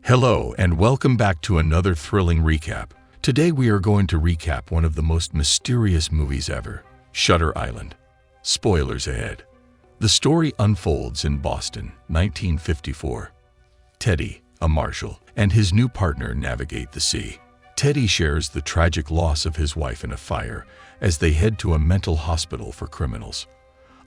Hello and welcome back to another thrilling recap. Today we are going to recap one of the most mysterious movies ever, Shutter Island. Spoilers ahead. The story unfolds in Boston, 1954. Teddy, a marshal, and his new partner navigate the sea. Teddy shares the tragic loss of his wife in a fire as they head to a mental hospital for criminals.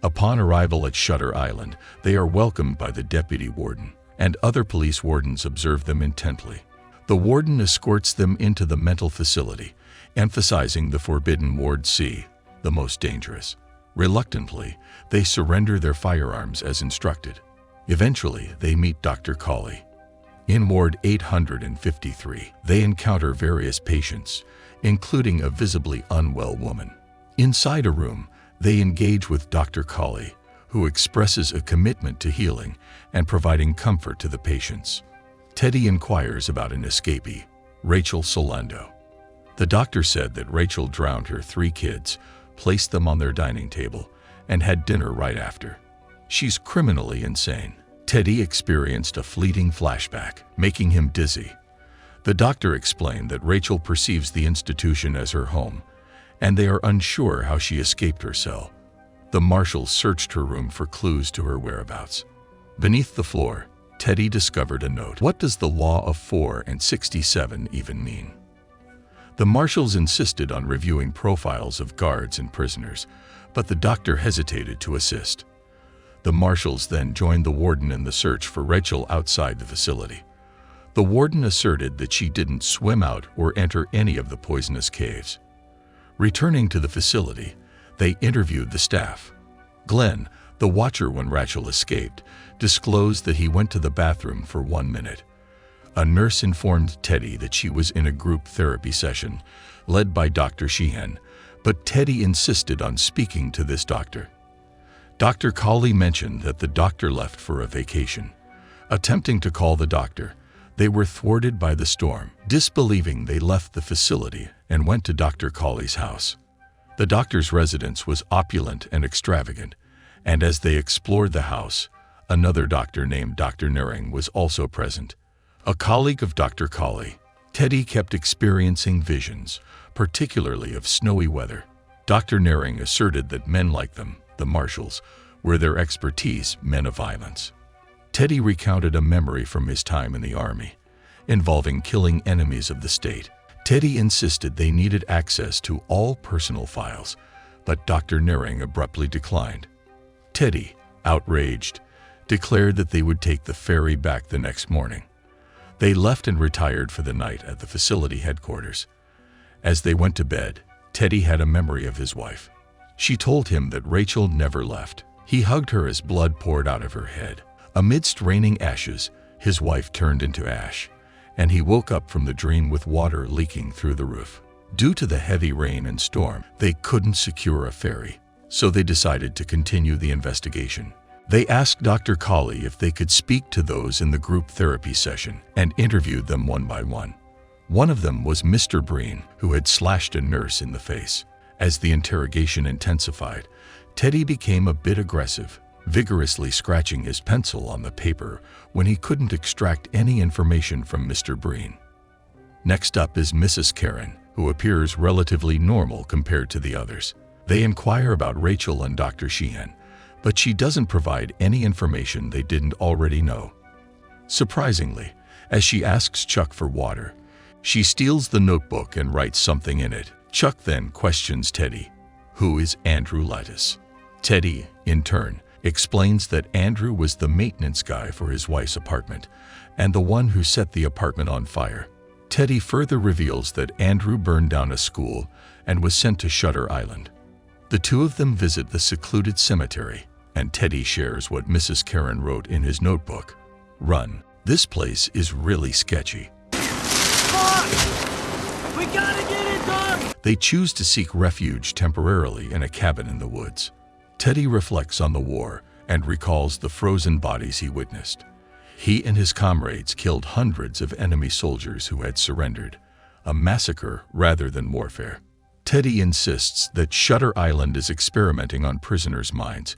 Upon arrival at Shutter Island, they are welcomed by the deputy warden, and other police wardens observe them intently. The warden escorts them into the mental facility, emphasizing the forbidden Ward C, the most dangerous. Reluctantly, they surrender their firearms as instructed. Eventually, they meet Dr. Cawley. In Ward 853, they encounter various patients, including a visibly unwell woman. Inside a room, they engage with Dr. Cawley, who expresses a commitment to healing and providing comfort to the patients. Teddy inquires about an escapee, Rachel Solando. The doctor said that Rachel drowned her 3 kids, placed them on their dining table, and had dinner right after. She's criminally insane. Teddy experienced a fleeting flashback, making him dizzy. The doctor explained that Rachel perceives the institution as her home, and they are unsure how she escaped her cell. The marshals searched her room for clues to her whereabouts. Beneath the floor, Teddy discovered a note. What does the law of 4 and 67 even mean? The marshals insisted on reviewing profiles of guards and prisoners, but the doctor hesitated to assist. The marshals then joined the warden in the search for Rachel outside the facility. The warden asserted that she didn't swim out or enter any of the poisonous caves. Returning to the facility, they interviewed the staff. Glenn, the watcher when Rachel escaped, disclosed that he went to the bathroom for 1 minute. A nurse informed Teddy that she was in a group therapy session, led by Dr. Sheehan, but Teddy insisted on speaking to this doctor. Dr. Cawley mentioned that the doctor left for a vacation. Attempting to call the doctor, they were thwarted by the storm. Disbelieving, they left the facility and went to Dr. Cawley's house. The doctor's residence was opulent and extravagant, and as they explored the house, another doctor named Dr. Nering was also present. A colleague of Dr. Cawley, Teddy kept experiencing visions, particularly of snowy weather. Dr. Nering asserted that men like them, the marshals, were their expertise, men of violence. Teddy recounted a memory from his time in the army, involving killing enemies of the state. Teddy insisted they needed access to all personal files, but Dr. Nering abruptly declined. Teddy, outraged, declared that they would take the ferry back the next morning. They left and retired for the night at the facility headquarters. As they went to bed, Teddy had a memory of his wife. She told him that Rachel never left. He hugged her as blood poured out of her head. Amidst raining ashes, his wife turned into ash, and he woke up from the dream with water leaking through the roof. Due to the heavy rain and storm, they couldn't secure a ferry, so they decided to continue the investigation. They asked Dr. Cawley if they could speak to those in the group therapy session and interviewed them one by one. One of them was Mr. Breen, who had slashed a nurse in the face. As the interrogation intensified, Teddy became a bit aggressive, vigorously scratching his pencil on the paper when he couldn't extract any information from Mr. Breen. Next up is Mrs. Karen, who appears relatively normal compared to the others. They inquire about Rachel and Dr. Sheehan, but she doesn't provide any information they didn't already know. Surprisingly, as she asks Chuck for water, she steals the notebook and writes something in it. Chuck then questions Teddy, who is Andrew Lightus. Teddy, in turn, explains that Andrew was the maintenance guy for his wife's apartment and the one who set the apartment on fire. Teddy further reveals that Andrew burned down a school and was sent to Shutter Island. The two of them visit the secluded cemetery, and Teddy shares what Mrs. Karen wrote in his notebook. Run. This place is really sketchy. Fuck! We gotta get it done! They choose to seek refuge temporarily in a cabin in the woods. Teddy reflects on the war and recalls the frozen bodies he witnessed. He and his comrades killed hundreds of enemy soldiers who had surrendered, a massacre rather than warfare. Teddy insists that Shutter Island is experimenting on prisoners' minds,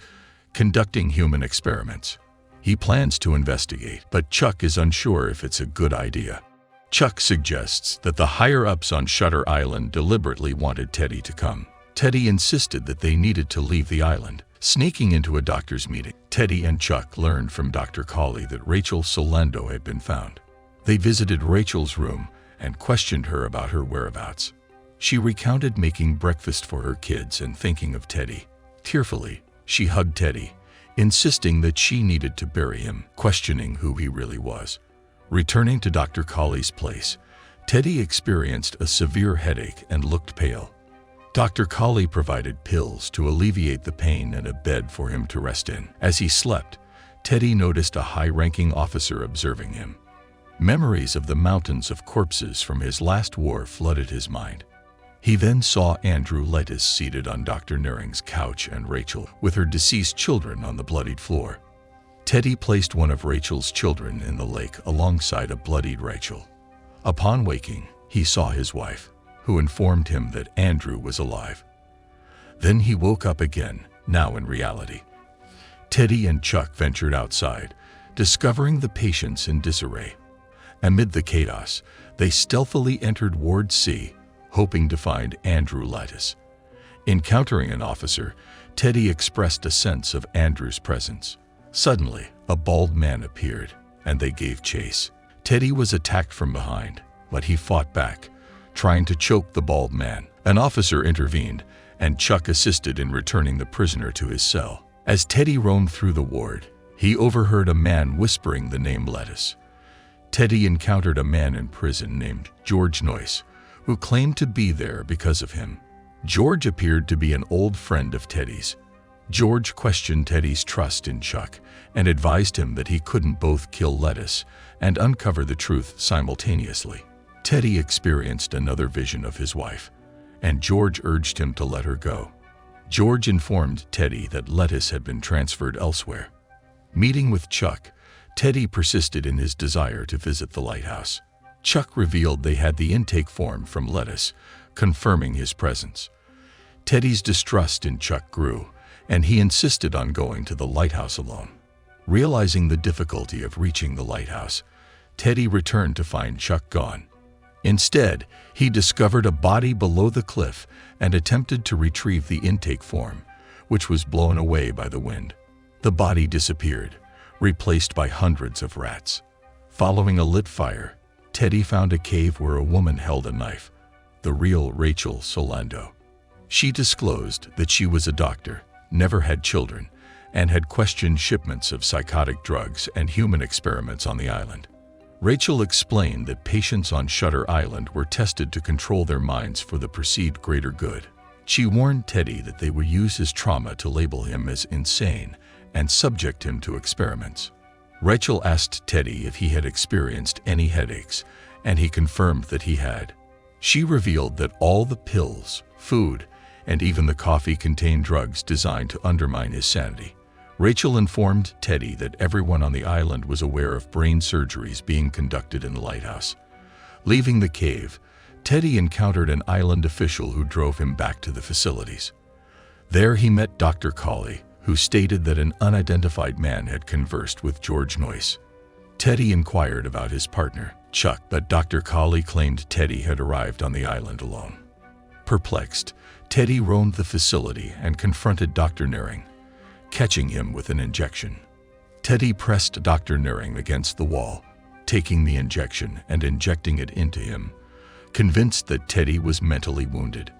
conducting human experiments. He plans to investigate, but Chuck is unsure if it's a good idea. Chuck suggests that the higher-ups on Shutter Island deliberately wanted Teddy to come. Teddy insisted that they needed to leave the island. Sneaking into a doctor's meeting, Teddy and Chuck learned from Dr. Cawley that Rachel Solando had been found. They visited Rachel's room and questioned her about her whereabouts. She recounted making breakfast for her kids and thinking of Teddy. Tearfully, she hugged Teddy, insisting that she needed to bury him, questioning who he really was. Returning to Dr. Cawley's place, Teddy experienced a severe headache and looked pale. Dr. Cawley provided pills to alleviate the pain and a bed for him to rest in. As he slept, Teddy noticed a high-ranking officer observing him. Memories of the mountains of corpses from his last war flooded his mind. He then saw Andrew Lettis seated on Dr. Nering's couch and Rachel with her deceased children on the bloodied floor. Teddy placed one of Rachel's children in the lake alongside a bloodied Rachel. Upon waking, he saw his wife, who informed him that Andrew was alive. Then he woke up again, now in reality. Teddy and Chuck ventured outside, discovering the patients in disarray. Amid the chaos, they stealthily entered Ward C, hoping to find Andrew Lettis. Encountering an officer, Teddy expressed a sense of Andrew's presence. Suddenly, a bald man appeared, and they gave chase. Teddy was attacked from behind, but he fought back, trying to choke the bald man. An officer intervened, and Chuck assisted in returning the prisoner to his cell. As Teddy roamed through the ward, he overheard a man whispering the name Lettis. Teddy encountered a man in prison named George Noyce, who claimed to be there because of him. George appeared to be an old friend of Teddy's. George questioned Teddy's trust in Chuck and advised him that he couldn't both kill Lettis and uncover the truth simultaneously. Teddy experienced another vision of his wife, and George urged him to let her go. George informed Teddy that Lettis had been transferred elsewhere. Meeting with Chuck, Teddy persisted in his desire to visit the lighthouse. Chuck revealed they had the intake form from Lettis, confirming his presence. Teddy's distrust in Chuck grew, and he insisted on going to the lighthouse alone. Realizing the difficulty of reaching the lighthouse, Teddy returned to find Chuck gone. Instead, he discovered a body below the cliff and attempted to retrieve the intake form, which was blown away by the wind. The body disappeared, replaced by hundreds of rats. Following a lit fire, Teddy found a cave where a woman held a knife, the real Rachel Solando. She disclosed that she was a doctor, never had children, and had questioned shipments of psychotic drugs and human experiments on the island. Rachel explained that patients on Shutter Island were tested to control their minds for the perceived greater good. She warned Teddy that they would use his trauma to label him as insane and subject him to experiments. Rachel asked Teddy if he had experienced any headaches, and he confirmed that he had. She revealed that all the pills, food, and even the coffee contained drugs designed to undermine his sanity. Rachel informed Teddy that everyone on the island was aware of brain surgeries being conducted in the lighthouse. Leaving the cave, Teddy encountered an island official who drove him back to the facilities. There he met Dr. Cawley, who stated that an unidentified man had conversed with George Noyce. Teddy inquired about his partner, Chuck, but Dr. Cawley claimed Teddy had arrived on the island alone. Perplexed, Teddy roamed the facility and confronted Dr. Nering, catching him with an injection. Teddy pressed Dr. Nering against the wall, taking the injection and injecting it into him, convinced that Teddy was mentally wounded.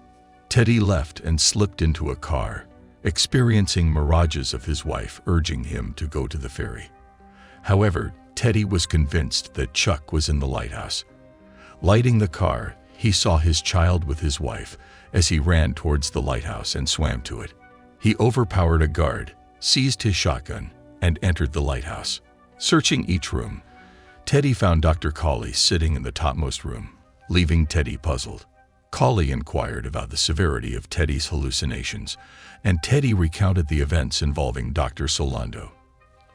Teddy left and slipped into a car, experiencing mirages of his wife urging him to go to the ferry. However, Teddy was convinced that Chuck was in the lighthouse. Lighting the car, he saw his child with his wife as he ran towards the lighthouse and swam to it. He overpowered a guard, seized his shotgun, and entered the lighthouse. Searching each room, Teddy found Dr. Cawley sitting in the topmost room, leaving Teddy puzzled. Cawley inquired about the severity of Teddy's hallucinations, and Teddy recounted the events involving Dr. Solando.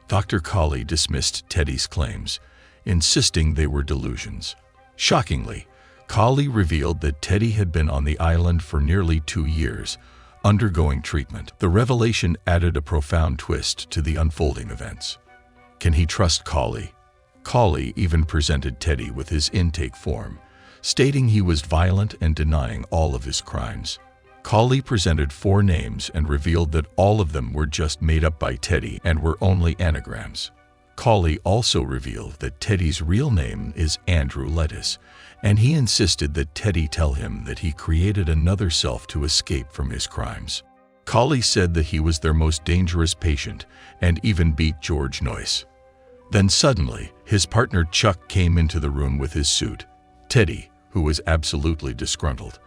Dr. Cawley dismissed Teddy's claims, insisting they were delusions. Shockingly, Cawley revealed that Teddy had been on the island for nearly 2 years, undergoing treatment. The revelation added a profound twist to the unfolding events. Can he trust Cawley? Cawley even presented Teddy with his intake form, stating he was violent and denying all of his crimes. Cawley presented 4 names and revealed that all of them were just made up by Teddy and were only anagrams. Cawley also revealed that Teddy's real name is Andrew Lettuce, and he insisted that Teddy tell him that he created another self to escape from his crimes. Cawley said that he was their most dangerous patient and even beat George Noyce. Then suddenly, his partner Chuck came into the room with his suit. Teddy, who was absolutely disgruntled,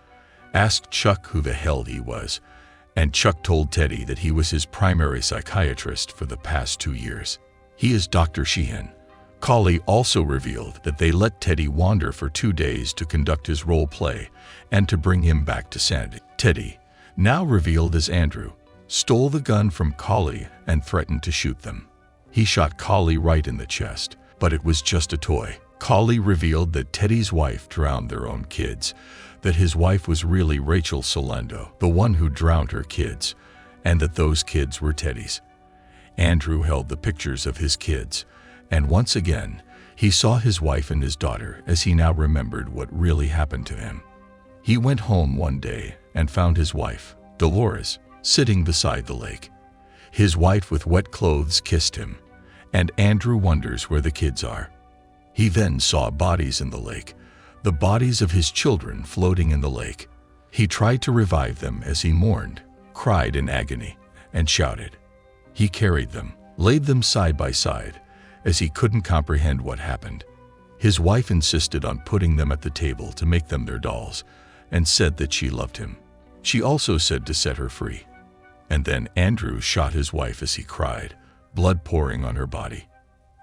asked Chuck who the hell he was, and Chuck told Teddy that he was his primary psychiatrist for the past 2 years. He is Dr. Sheehan. Cawley also revealed that they let Teddy wander for 2 days to conduct his role play and to bring him back to sanity. Teddy, now revealed as Andrew, stole the gun from Cawley and threatened to shoot them. He shot Cawley right in the chest, but it was just a toy. Cawley revealed that Teddy's wife drowned their own kids, that his wife was really Rachel Solendo, the one who drowned her kids, and that those kids were Teddy's. Andrew held the pictures of his kids, and once again, he saw his wife and his daughter as he now remembered what really happened to him. He went home one day and found his wife, Dolores, sitting beside the lake. His wife with wet clothes kissed him, and Andrew wonders where the kids are. He then saw bodies in the lake, the bodies of his children floating in the lake. He tried to revive them as he mourned, cried in agony, and shouted. He carried them, laid them side by side, as he couldn't comprehend what happened. His wife insisted on putting them at the table to make them their dolls, and said that she loved him. She also said to set her free. And then Andrew shot his wife as he cried, blood pouring on her body.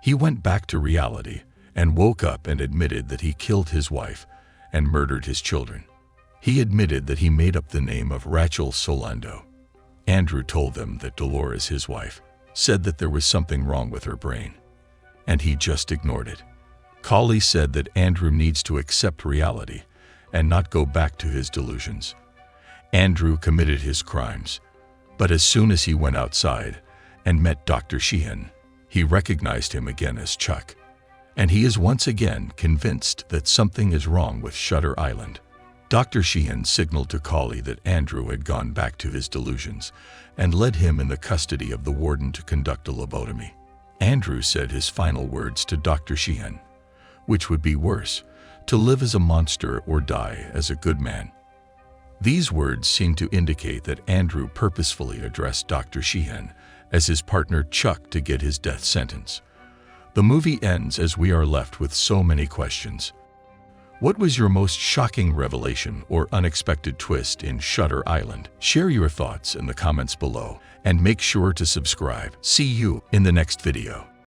He went back to reality and woke up and admitted that he killed his wife and murdered his children. He admitted that he made up the name of Rachel Solendo. Andrew told them that Dolores, his wife, said that there was something wrong with her brain, and he just ignored it. Cawley said that Andrew needs to accept reality and not go back to his delusions. Andrew committed his crimes, but as soon as he went outside and met Dr. Sheehan, he recognized him again as Chuck, and he is once again convinced that something is wrong with Shutter Island. Dr. Sheehan signaled to Cawley that Andrew had gone back to his delusions and led him in the custody of the warden to conduct a lobotomy. Andrew said his final words to Dr. Sheehan, which would be worse, to live as a monster or die as a good man. These words seem to indicate that Andrew purposefully addressed Dr. Sheehan as his partner Chuck to get his death sentence. The movie ends as we are left with so many questions. What was your most shocking revelation or unexpected twist in Shutter Island? Share your thoughts in the comments below and make sure to subscribe. See you in the next video.